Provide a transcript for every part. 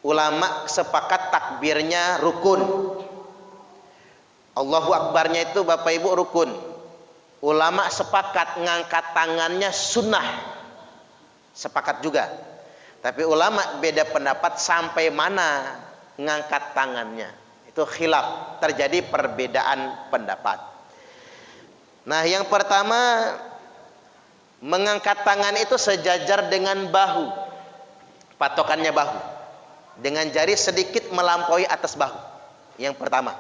ulama sepakat takbirnya rukun. Allahu Akbarnya itu Bapak Ibu rukun. Ulama sepakat ngangkat tangannya sunnah. Sepakat juga. Tapi ulama beda pendapat sampai mana ngangkat tangannya. Itu khilaf, terjadi perbedaan pendapat. Nah, yang pertama, mengangkat tangan itu sejajar dengan bahu. Patokannya bahu. Dengan jari sedikit melampaui atas bahu. Yang pertama.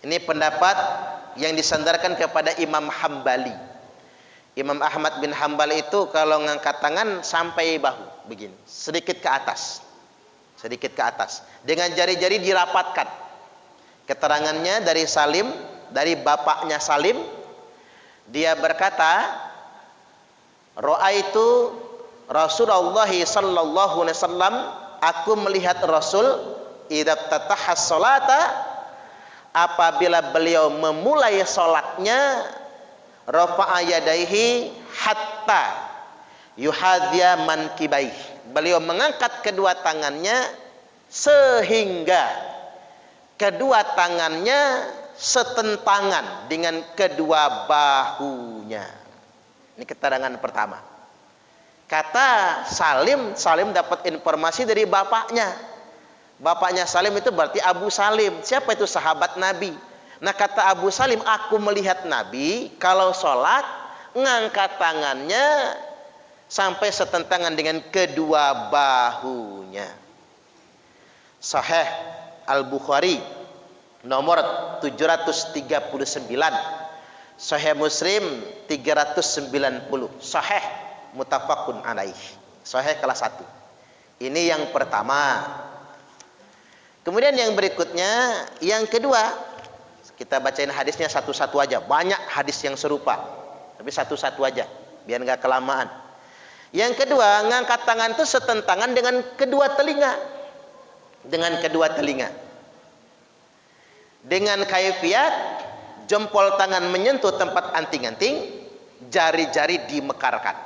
Ini pendapat yang disandarkan kepada Imam Hambali. Imam Ahmad bin Hambal itu kalau ngangkat tangan sampai bahu begini, sedikit ke atas. Sedikit ke atas. Dengan jari-jari dirapatkan. Keterangannya dari Salim, dari bapaknya Salim, dia berkata, "Ra'aitu Rasulullah sallallahu alaihi wasallam, aku melihat Rasul idza tatahas salata, apabila beliau memulai salatnya, rafa'a yadaihi hatta yuhadhiya mankibaih." Beliau mengangkat kedua tangannya sehingga kedua tangannya setentangan dengan kedua bahunya. Ini keterangan pertama. Kata Salim, Salim dapat informasi dari bapaknya. Bapaknya Salim itu berarti Abu Salim. Siapa itu? Sahabat Nabi. Nah, kata Abu Salim, aku melihat Nabi kalau sholat ngangkat tangannya sampai setentangan dengan kedua bahunya. Sahih Al-Bukhari nomor 739, Sahih Muslim 390, Sahih muttafaqun alaih, Sahih kelas 1. Ini yang pertama. Kemudian yang berikutnya, yang kedua, kita bacain hadisnya satu-satu aja. Banyak hadis yang serupa, tapi satu-satu aja biar nggak kelamaan. Yang kedua, ngangkat tangan itu setentangan dengan kedua telinga. Dengan kedua telinga. Dengan kaifiat jempol tangan menyentuh tempat anting-anting, jari-jari dimekarkan.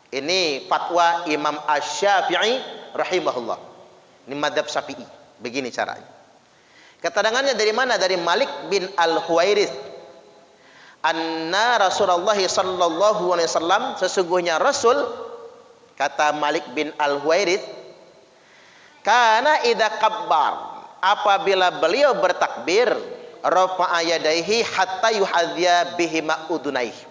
Ini fatwa Imam Asy-Syafi'i rahimahullah. Ini madzhab Syafi'i. Begini caranya. Keterangannya dari mana? Dari Malik bin Al-Huwairits. Anna Rasulullah sallallahu alaihi wasallam, sesungguhnya Rasul, kata Malik bin Al-Huwairits, kana idza kabbar, apabila beliau bertakbir, rafa'a yadaihi hatta yuhadhiya bihima udunaihi.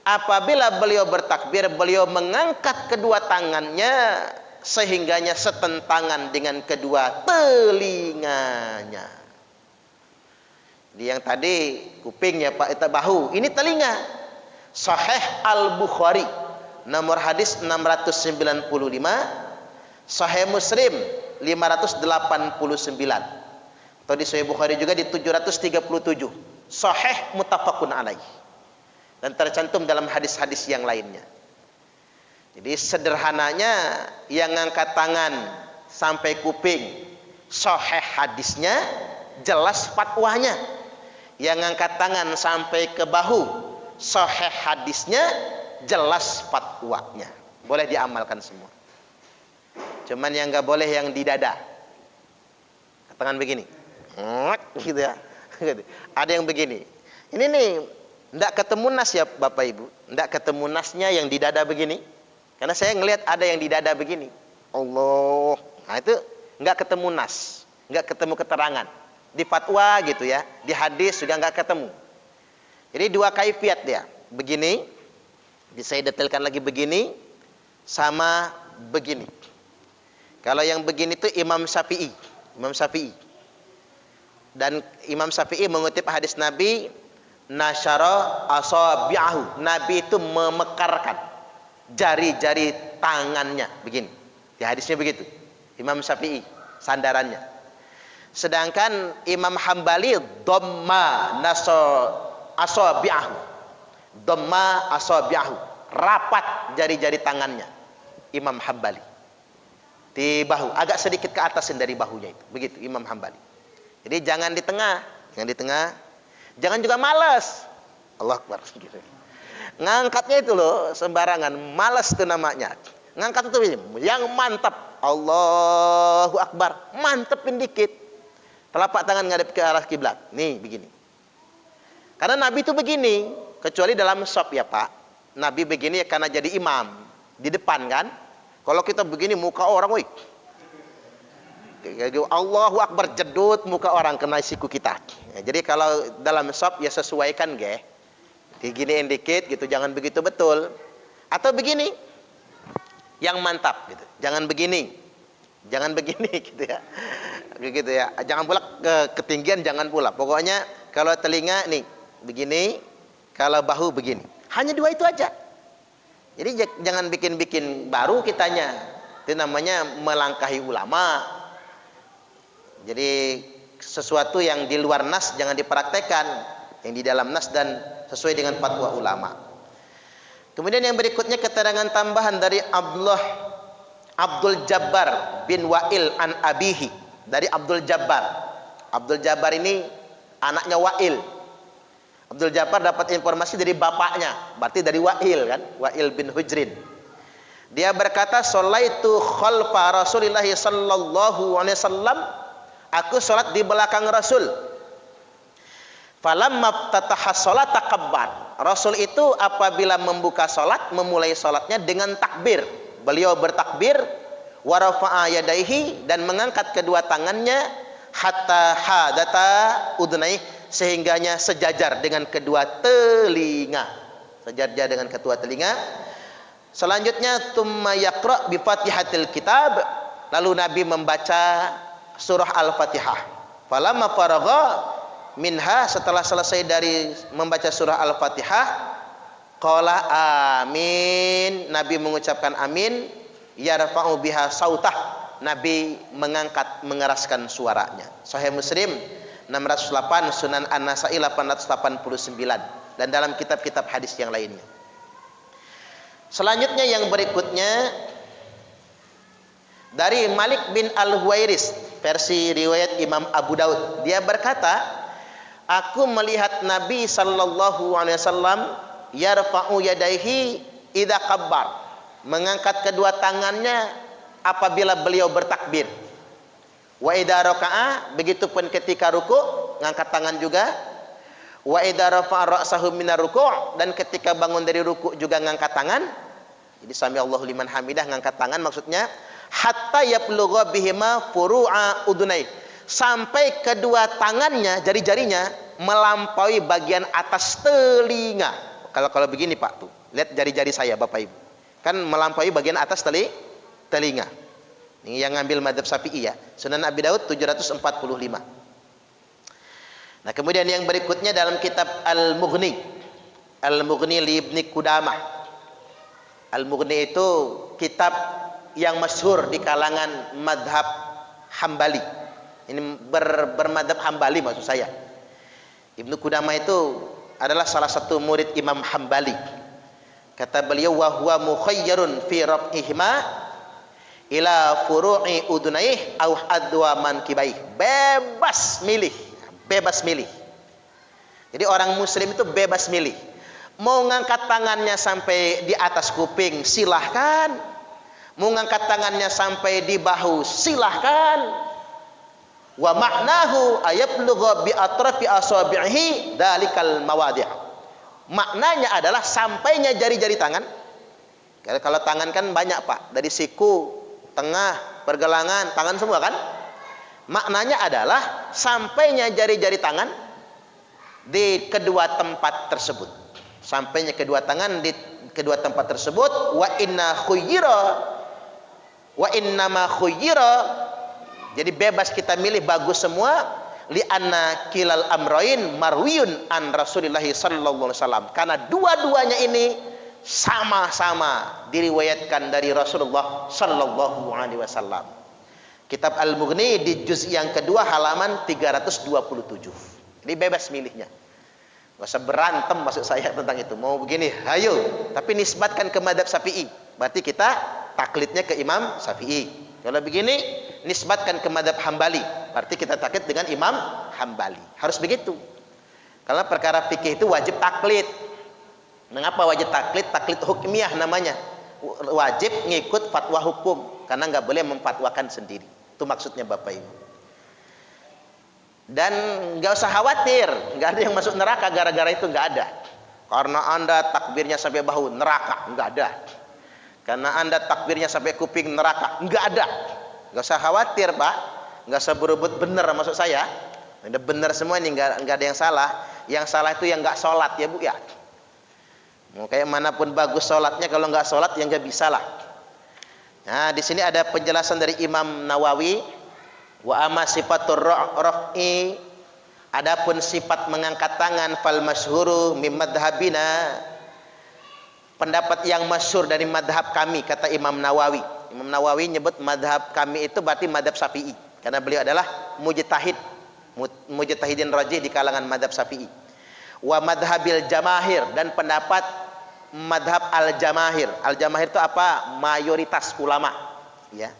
Apabila beliau bertakbir, beliau mengangkat kedua tangannya sehingganya setentangan dengan kedua telinganya. Jadi yang tadi kupingnya Pak, itu bahu, ini telinga. Sahih Al-Bukhari nomor hadis 695, Sahih Muslim 589, atau di Sahih Bukhari juga di 737, Sahih muttafaqun alaih, dan tercantum dalam hadis-hadis yang lainnya. Jadi sederhananya, yang ngangkat tangan sampai kuping sahih hadisnya, jelas fatwanya. Yang ngangkat tangan sampai ke bahu sahih hadisnya, jelas fatwanya. Boleh diamalkan semua. Cuman yang nggak boleh yang di dada. Tangan begini. Gitu ya. Ada yang begini. Ini nih nggak ketemu nas ya Bapak Ibu. Nggak ketemu nasnya yang di dada begini. Karena saya ngelihat ada yang di dada begini. Allah. Nah itu nggak ketemu nas, nggak ketemu keterangan. Di fatwa gitu ya, di hadis juga nggak ketemu. Jadi dua kaifiat dia. Begini, bisa saya detailkan lagi begini, sama begini. Kalau yang begini itu Imam Syafi'i. Imam Syafi'i. Dan Imam Syafi'i mengutip hadis Nabi, nasyara asabi'ahu. Nabi itu memekarkan jari-jari tangannya begini. Di hadisnya begitu. Imam Syafi'i sandarannya. Sedangkan Imam Hambali dhamma asabi'ahu. Dhamma asabi'ahu. Rapat jari-jari tangannya Imam Hambali. Di bahu, agak sedikit ke atasin dari bahunya itu. Begitu Imam Hambali. Jadi jangan di tengah, jangan di tengah. Jangan juga malas. Allah Akbar gitu. Ngangkatnya itu loh sembarangan, malas itu namanya. Ngangkat itu yang mantap. Allahu Akbar, mantepin dikit. Telapak tangan ngadep ke arah kiblat. Nih begini. Karena Nabi itu begini, kecuali dalam shop ya Pak. Nabi begini ya karena jadi imam di depan kan. Kalau kita begini muka orang, woi. Allahu Akbar jedut muka orang kena siku kita. Ya, jadi kalau dalam shop ya sesuaikan ge. Diginiin dikit gitu, jangan begitu betul. Atau begini. Yang mantap gitu. Jangan begini. Jangan begini gitu ya. Begitu ya. Jangan pula ketinggian, jangan pula. Pokoknya kalau telinga nih begini, kalau bahu begini. Hanya dua itu aja. Jadi jangan bikin-bikin baru kitanya. Itu namanya melangkahi ulama. Jadi sesuatu yang di luar nas jangan dipraktekkan, yang di dalam nas dan sesuai dengan fatwa ulama. Kemudian yang berikutnya keterangan tambahan dari Abdul Jabbar bin Wa'il an abihi, dari Abdul Jabbar. Abdul Jabbar ini anaknya Wa'il. Abdul Jabbar dapat informasi dari bapaknya, berarti dari Wa'il kan, Wa'il bin Hujrin. Dia berkata, "Shallaitu khalfa Rasulillah sallallahu alaihi wasallam." Aku sholat di belakang Rasul. Falamma ftataha sholat takabbar. Rasul itu apabila membuka sholat, memulai sholatnya dengan takbir. Beliau bertakbir, warafa'a yadaihi, dan mengangkat kedua tangannya, hatta hadata udunai, sehingganya sejajar dengan kedua telinga. Sejajar dengan kedua telinga. Selanjutnya, thumma yaqra' bi fatihatil kitab. Lalu Nabi membaca surah Al-Fatihah. Falamma faragha minha, setelah selesai dari membaca surah Al-Fatihah, qala amin. Nabi mengucapkan amin. Yarfa'u biha sautah. Nabi mengangkat, mengeraskan suaranya. Sahih Muslim 608, Sunan An-Nasa'i 889, dan dalam kitab-kitab hadis yang lainnya. Selanjutnya yang berikutnya dari Malik bin Al-Huwairis, versi riwayat Imam Abu Daud. Dia berkata, aku melihat Nabi sallallahu alaihi wasallam yarfa'u yadaihi idza kabbar, mengangkat kedua tangannya apabila beliau bertakbir. Wa idza raka'a, begitupun ketika ruku ngangkat tangan juga. Wa idza rafa'a ra'sahu minar ruku', dan ketika bangun dari ruku juga ngangkat tangan. Jadi sami Allahu liman hamidah, ngangkat tangan maksudnya. Hatta yablugha bihima furu'a udunai, sampai kedua tangannya, jari-jarinya melampaui bagian atas telinga. Kalau begini Pak tuh, lihat jari-jari saya Bapak Ibu, kan melampaui bagian atas telinga. Ini yang ngambil madzhab Syafi'i ya. Sunan Abi Daud 745. Nah, kemudian yang berikutnya dalam kitab Al-Mughni. Al-Mughni li Ibni Qudamah. Al-Mughni itu kitab yang masyhur di kalangan madhab Hambali. Ini bermadhab Hambali maksud saya. Ibnu Qudamah itu adalah salah satu murid Imam Hambali. Kata beliau, wa huwa mukhayyarun fi raf'ihima ila furu'i udunaih au adwa mankibaih. Bebas milih, bebas milih. Jadi orang muslim itu bebas milih. Mau ngangkat tangannya sampai di atas kuping, silahkan. Mau ngangkat tangannya sampai di bahu, silahkan. Wa ma'nahu ayablugha bi atrafi asabihi dalikal mawadhi'. Maknanya adalah sampainya jari-jari tangan. Kalau tangan kan banyak Pak, dari siku, tengah, pergelangan, tangan semua kan. Maknanya adalah sampainya jari-jari tangan di kedua tempat tersebut. Sampainya kedua tangan di kedua tempat tersebut. Wa innama khuyyira, jadi bebas kita milih, bagus semua. Li anna kilal amrain marwiyun an Rasulillah sallallahu alaihi wasallam, karena dua-duanya ini sama-sama diriwayatkan dari Rasulullah sallallahu alaihi wasallam. Kitab Al-Mughni di juz yang kedua halaman 327. Ini bebas milihnya. Gak usah berantem maksud saya tentang itu. Mau begini, hayo, tapi nisbatkan ke madzhab Syafi'i. Berarti kita taklidnya ke Imam Syafi'i. Kalau begini, nisbatkan ke madzhab Hambali. Berarti kita taklid dengan Imam Hambali. Harus begitu. Karena perkara fikih itu wajib taklid. Mengapa wajib taklid? Taklid hukmiyah namanya. Wajib ngikut fatwa hukum. karena nggak boleh memfatwakan sendiri. Itu maksudnya Bapak Ibu. Dan nggak usah khawatir, nggak ada yang masuk neraka gara-gara itu, nggak ada. Karena Anda takbirnya sampai bahu, neraka, nggak ada. Karena Anda takbirnya sampai kuping, neraka, nggak ada. Nggak usah khawatir Pak, nggak usah berebut benar maksud saya. Ada benar semua ini, nggak ada yang salah. Yang salah itu yang nggak sholat ya Bu ya. Mau kayak manapun bagus sholatnya, kalau nggak sholat ya nggak bisa lah. Nah di sini ada penjelasan dari Imam Nawawi. Wa amma sifatur raf'i, adapun sifat mengangkat tangan, fal masyhuru mim madhhabina, pendapat yang masyhur dari madhab kami, kata Imam Nawawi. Imam Nawawi nyebut madhab kami itu berarti madhab Syafi'i, karena beliau adalah mujtahidin rajih di kalangan madhab Syafi'i. Wa madhabil jamahir, dan pendapat madhab al-jamahir. Al-jamahir itu apa? Mayoritas ulama, ya.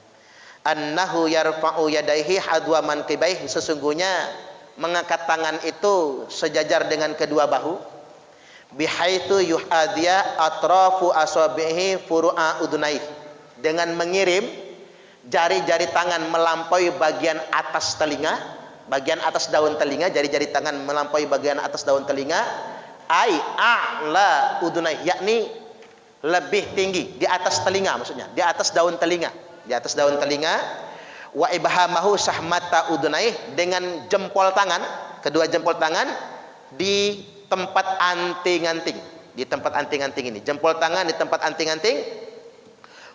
Annahu yarfa'u yadaihi hadwa mankibaih, sesungguhnya mengangkat tangan itu sejajar dengan kedua bahu. Bihaitsu yuhadhiya atrafu asabihi furu'a udunaihi, dengan mengirim jari-jari tangan melampaui bagian atas telinga, bagian atas daun telinga, jari-jari tangan melampaui bagian atas daun telinga. Ai a'la udunaihi, yakni lebih tinggi, di atas telinga, maksudnya di atas daun telinga, di atas daun telinga. Wa ibhamahu sahmata udunaih, dengan jempol tangan, kedua jempol tangan di tempat anting-anting, di tempat anting-anting ini, jempol tangan di tempat anting-anting.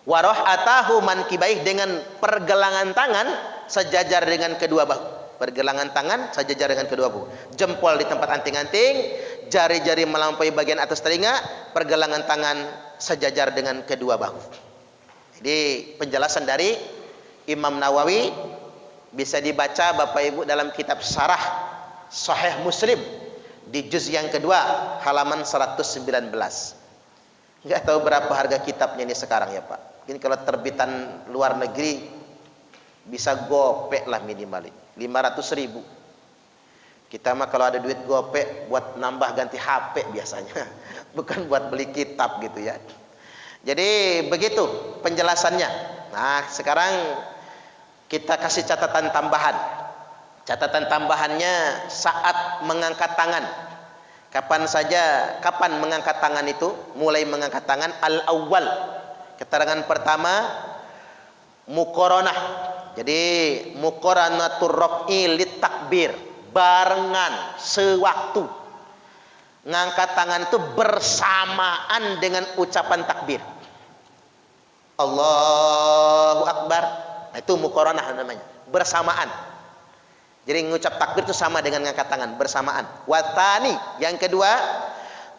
Wa rahatahu mankibaih, dengan pergelangan tangan sejajar dengan kedua bahu, pergelangan tangan sejajar dengan kedua bahu, jempol di tempat anting-anting, jari-jari melampaui bagian atas telinga, pergelangan tangan sejajar dengan kedua bahu. Jadi penjelasan dari Imam Nawawi bisa dibaca Bapak Ibu dalam kitab Syarah Sahih Muslim di juz yang kedua halaman 119. Enggak tahu berapa harga kitabnya ini sekarang ya Pak. Mungkin kalau terbitan luar negeri bisa gopek lah minimal 500.000. Kita mah kalau ada duit gopek buat nambah ganti HP biasanya, bukan buat beli kitab gitu ya. Jadi begitu penjelasannya. Nah sekarang kita kasih catatan tambahan. Catatan tambahannya saat mengangkat tangan. Kapan mengangkat tangan itu? Mulai mengangkat tangan al-awwal. Keterangan pertama muqaranah. Jadi muqaranatur raf'i lit takbir, barengan, sewaktu. Ngangkat tangan itu bersamaan dengan ucapan takbir. Allahu Akbar. Nah, itu muqaranah namanya, bersamaan. Jadi mengucap takbir itu sama dengan ngangkat tangan, bersamaan. Watani, yang kedua,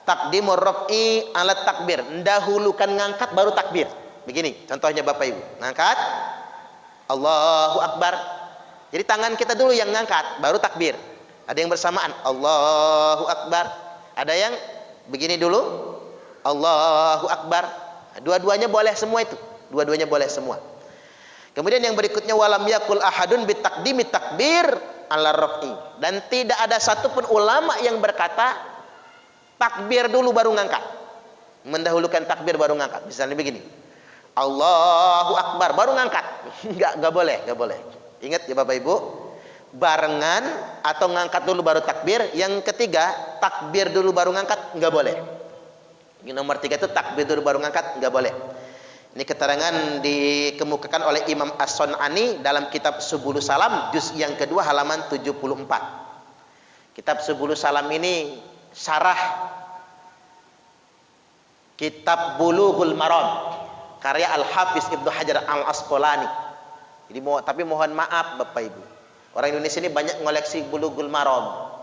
taqdimur raf'i ala takbir, mendahulukan ngangkat baru takbir. Begini contohnya Bapak Ibu, ngangkat Allahu Akbar. Jadi tangan kita dulu yang ngangkat, baru takbir. Ada yang bersamaan Allahu Akbar, ada yang begini dulu Allahu Akbar. Dua-duanya boleh semua itu. Dua-duanya boleh semua. Kemudian yang berikutnya walam yakul ahadun bitaqdimi takbir ala raf'i, dan tidak ada satupun ulama yang berkata takbir dulu baru ngangkat. Mendahulukan takbir baru ngangkat. Misalnya begini. Allahu Akbar baru ngangkat. Enggak boleh, enggak boleh. Ingat ya Bapak Ibu, barengan atau ngangkat dulu baru takbir. Yang ketiga, takbir dulu baru ngangkat, enggak boleh. Yang nomor 3 itu takbir dulu baru ngangkat, enggak boleh. Ini keterangan dikemukakan oleh Imam As-Sun'ani dalam kitab Subulus Salam juz yang kedua halaman 74. Kitab Subulus Salam ini syarah kitab Bulughul Maram karya Al-Hafiz Ibnu Hajar Al-Asqalani. Jadi tapi mohon maaf Bapak Ibu, orang Indonesia ini banyak ngoleksi Bulughul Maram.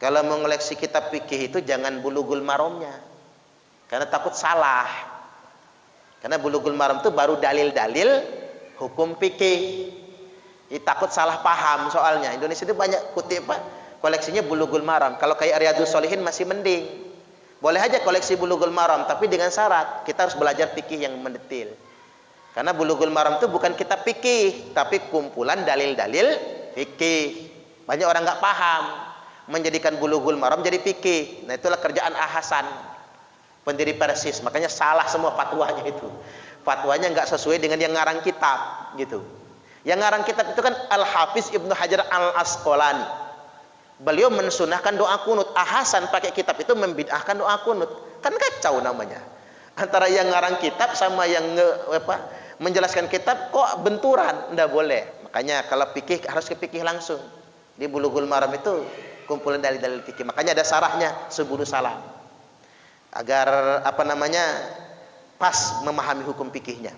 Kalau mengoleksi kitab fikih itu jangan Bulughul Maramnya, karena takut salah. Karena Bulughul Maram itu baru dalil-dalil hukum fikih. Jadi takut salah paham soalnya. Indonesia itu banyak kutip koleksinya Bulughul Maram. Kalau kayak Riyadhus Shalihin masih mending. Boleh aja koleksi Bulughul Maram, tapi dengan syarat kita harus belajar fikih yang mendetil. Karena Bulughul Maram itu bukan kitab fikih, tapi kumpulan dalil-dalil fikih. Banyak orang nggak paham, menjadikan Bulughul Maram jadi fikih. Nah itulah kerjaan Hasan, pendiri Persis. Makanya salah semua fatwanya itu. fatwanya nggak sesuai dengan yang ngarang kitab gitu. Yang ngarang kitab itu kan Al-Hafiz Ibnu Hajar Al-Asqalani. Beliau mensunahkan doa kunut. Hasan pakai kitab itu membid'ahkan doa kunut. Kan kacau namanya. Antara yang ngarang kitab sama yang menjelaskan kitab kok benturan, ndak boleh. Makanya kalau fikih harus ke fikih langsung. Di Bulughul Maram itu kumpulan dalil-dalil fikih. Makanya ada sarahnya Subulus Salam. Agar pas memahami hukum fikihnya.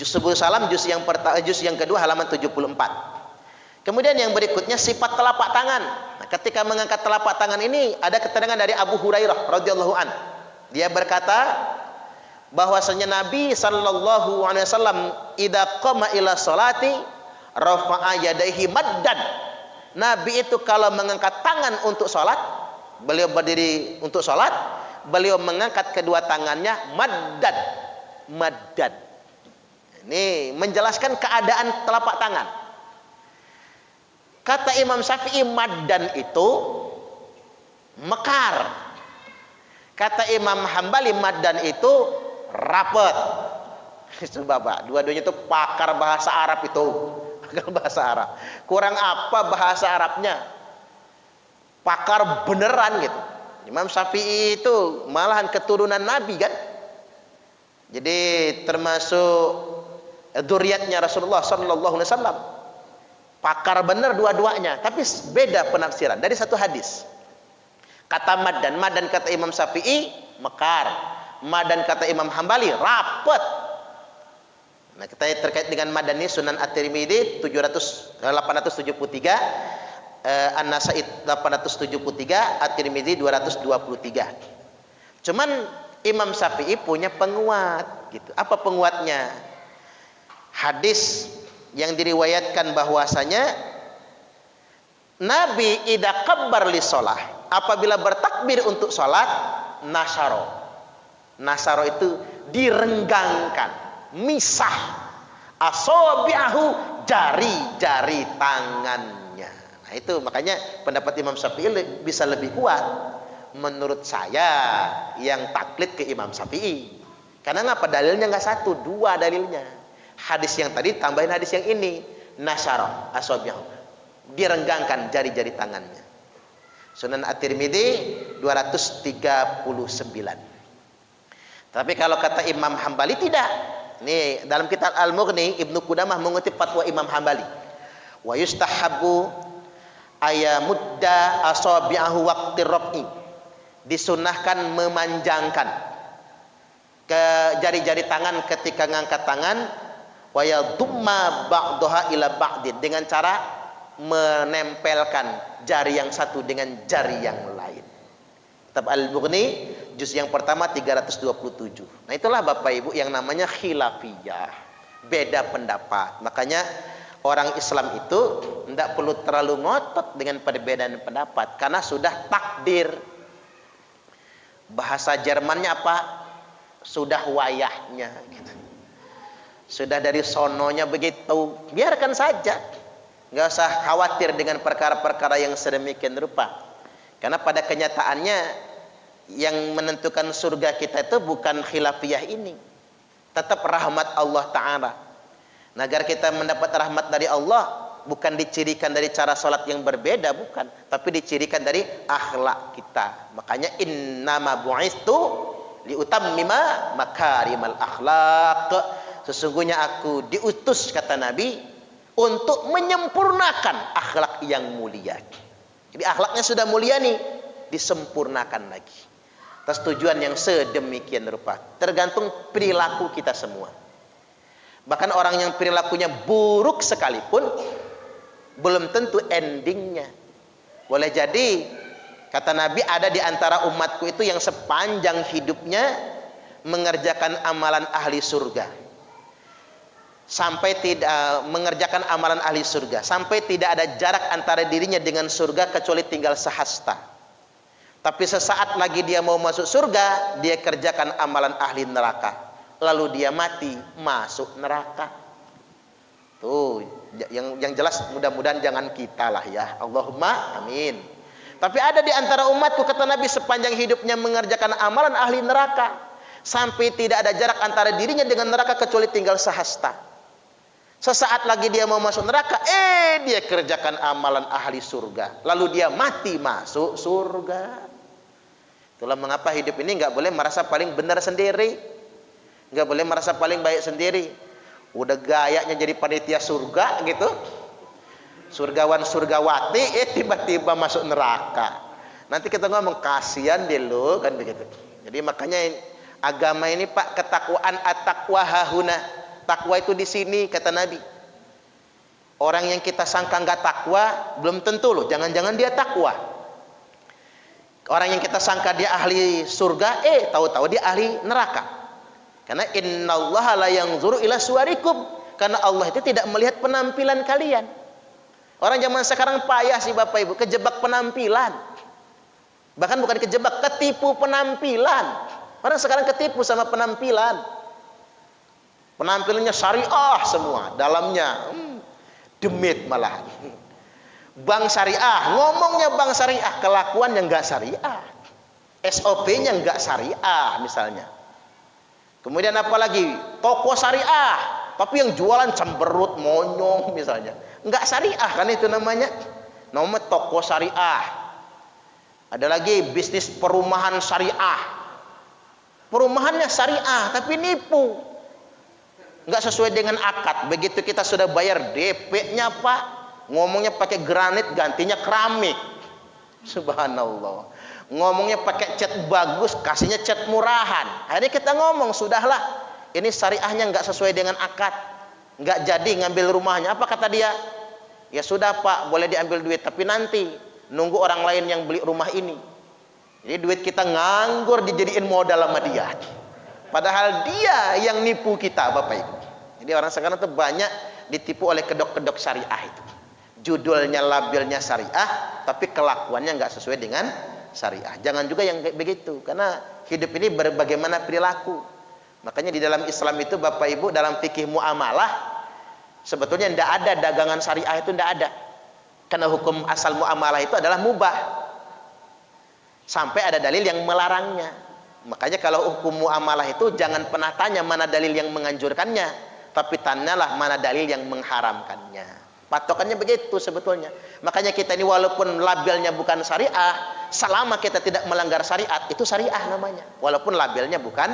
Subulus Salam juz yang kedua halaman 74. Kemudian yang berikutnya sifat telapak tangan. Nah, ketika mengangkat telapak tangan ini ada keterangan dari Abu Hurairah radhiyallahu an. Dia berkata bahwasanya Nabi sallallahu alaihi wasallam idza qama ila sholati rafa'a yadayhi maddan. Nabi itu kalau mengangkat tangan untuk salat, beliau berdiri untuk salat, beliau mengangkat kedua tangannya maddan. Maddan. Ini menjelaskan keadaan telapak tangan. Kata Imam Syafi'i maddan itu mekar. Kata Imam Hambali maddan itu rapet. Itu Bapak, dua-duanya itu pakar bahasa Arab itu. Pakar bahasa Arab. Kurang apa bahasa Arabnya? Pakar beneran gitu. Imam Syafi'i itu malahan keturunan Nabi kan. Jadi termasuk dzurriyyatnya Rasulullah sallallahu alaihi wasallam. Pakar benar dua-duanya, tapi beda penafsiran dari satu hadis. Kata maddan kata Imam Syafi'i mekar, maddan kata Imam Hambali rapet. Nah, kita terkait dengan maddan ini Sunan At-Tirmidzi 873, An-Nasa'i 873, At-Tirmidzi 223. Cuman Imam Syafi'i punya penguat gitu. Apa penguatnya? Hadis yang diriwayatkan bahwasanya Nabi idza kabbar li shalah, apabila bertakbir untuk salat, nasyaro itu direnggangkan, misah asabi'ahu, jari-jari tangannya. Nah itu makanya pendapat Imam Syafi'i bisa lebih kuat menurut saya yang taklid ke Imam Syafi'i. Karena ngapa? Dalilnya nggak satu, dua dalilnya. Hadis yang tadi tambahin hadis yang ini, nasyara asabi'ahu, direnggangkan jari-jari tangannya. Sunan At-Tirmidzi 239. Tapi kalau kata Imam Hambali tidak. Ini dalam kitab Al-Mughni Ibnu Qudamah mengutip fatwa Imam Hambali. Wa yustahabbu ayamudda asabi'ahu waqtir raf'i. Disunahkan memanjangkan ke jari-jari tangan ketika ngangkat tangan, wa yadumma ba'daha ila ba'din, dengan cara menempelkan jari yang satu dengan jari yang lain. Kitab Al-Mughni juz yang pertama 327. Nah itulah Bapak Ibu yang namanya khilafiyah, beda pendapat. Makanya orang Islam itu tidak perlu terlalu ngotot dengan perbedaan pendapat, karena sudah takdir. Bahasa Jermannya apa? Sudah wayahnya gitu. Sudah dari sononya begitu, biarkan saja, nggak usah khawatir dengan perkara-perkara yang sedemikian rupa. Karena pada kenyataannya yang menentukan surga kita itu bukan khilafiyah ini, tetap rahmat Allah Ta'ala. Nah, agar kita mendapat rahmat dari Allah, bukan dicirikan dari cara sholat yang berbeda, bukan, tapi dicirikan dari akhlak kita. Makanya innama bu'istu liutammima makarimal akhlaq. Sesungguhnya aku diutus, kata Nabi, untuk menyempurnakan akhlak yang mulia. Jadi akhlaknya sudah mulia nih, disempurnakan lagi. Atas tujuan yang sedemikian rupa. Tergantung perilaku kita semua. Bahkan orang yang perilakunya buruk sekalipun, belum tentu endingnya. Boleh jadi, kata Nabi, ada di antara umatku itu yang sepanjang hidupnya mengerjakan amalan ahli surga. Sampai tidak mengerjakan amalan ahli surga, sampai tidak ada jarak antara dirinya dengan surga kecuali tinggal sehasta. Tapi sesaat lagi dia mau masuk surga, dia kerjakan amalan ahli neraka, lalu dia mati masuk neraka. Tuh, yang jelas mudah-mudahan jangan kita lah ya. Allahumma amin. Tapi ada di antara umatku, kata Nabi, sepanjang hidupnya mengerjakan amalan ahli neraka, Sampai tidak ada jarak antara dirinya dengan neraka kecuali tinggal sehasta. Sesaat lagi dia mau masuk neraka, dia kerjakan amalan ahli surga. Lalu dia mati masuk surga. Itulah mengapa hidup ini nggak boleh merasa paling benar sendiri, nggak boleh merasa paling baik sendiri. Udah gayanya jadi panitia surga gitu, surgawan surgawati, tiba-tiba masuk neraka. Nanti kita ngomong kasihan deh lo kan begitu. Jadi makanya agama ini Pak, ketakwaan, at-taqwa hahuna. Takwa itu di sini kata Nabi. Orang yang kita sangka nggak takwa belum tentu loh. Jangan-jangan dia takwa. Orang yang kita sangka dia ahli surga, tahu-tahu dia ahli neraka. Karena innallaha la yanzuru ila suwarikum. Karena Allah itu tidak melihat penampilan kalian. Orang zaman sekarang payah sih Bapak Ibu, kejebak penampilan. Bahkan bukan kejebak, ketipu penampilan. Orang sekarang ketipu sama penampilan. Penampilannya syariah semua, dalamnya demit malah. Bank syariah, ngomongnya bank syariah, kelakuannya enggak syariah. SOP-nya enggak syariah misalnya. Kemudian apalagi toko syariah, tapi yang jualan cemberut, monyong misalnya. Enggak syariah kan itu namanya. Namanya toko syariah. Ada lagi bisnis perumahan syariah. Perumahannya syariah tapi nipu. Enggak sesuai dengan akad. Begitu kita sudah bayar DP-nya Pak, ngomongnya pakai granit, gantinya keramik. Subhanallah. Ngomongnya pakai cat bagus, kasihnya cat murahan. Akhirnya kita ngomong, sudahlah, ini syariahnya enggak sesuai dengan akad, enggak jadi ngambil rumahnya. Apa kata dia? Ya sudah Pak, boleh diambil duit, tapi nanti nunggu orang lain yang beli rumah ini. Jadi duit kita nganggur dijadiin modal sama dia. Padahal dia yang nipu kita Bapak Ibu. Jadi orang sekarang itu banyak ditipu oleh kedok-kedok syariah itu. Judulnya, labelnya syariah, tapi kelakuannya nggak sesuai dengan syariah. Jangan juga yang kayak begitu, karena hidup ini bagaimana perilaku. Makanya di dalam Islam itu Bapak Ibu, dalam fikih muamalah sebetulnya tidak ada dagangan syariah, itu tidak ada. Karena hukum asal muamalah itu adalah mubah. Sampai ada dalil yang melarangnya. Makanya kalau hukum muamalah itu jangan pernah tanya mana dalil yang menganjurkannya, tapi tanyalah mana dalil yang mengharamkannya. Patokannya begitu sebetulnya. Makanya kita ini walaupun labelnya bukan syariah, selama kita tidak melanggar syariat, itu syariah namanya. Walaupun labelnya bukan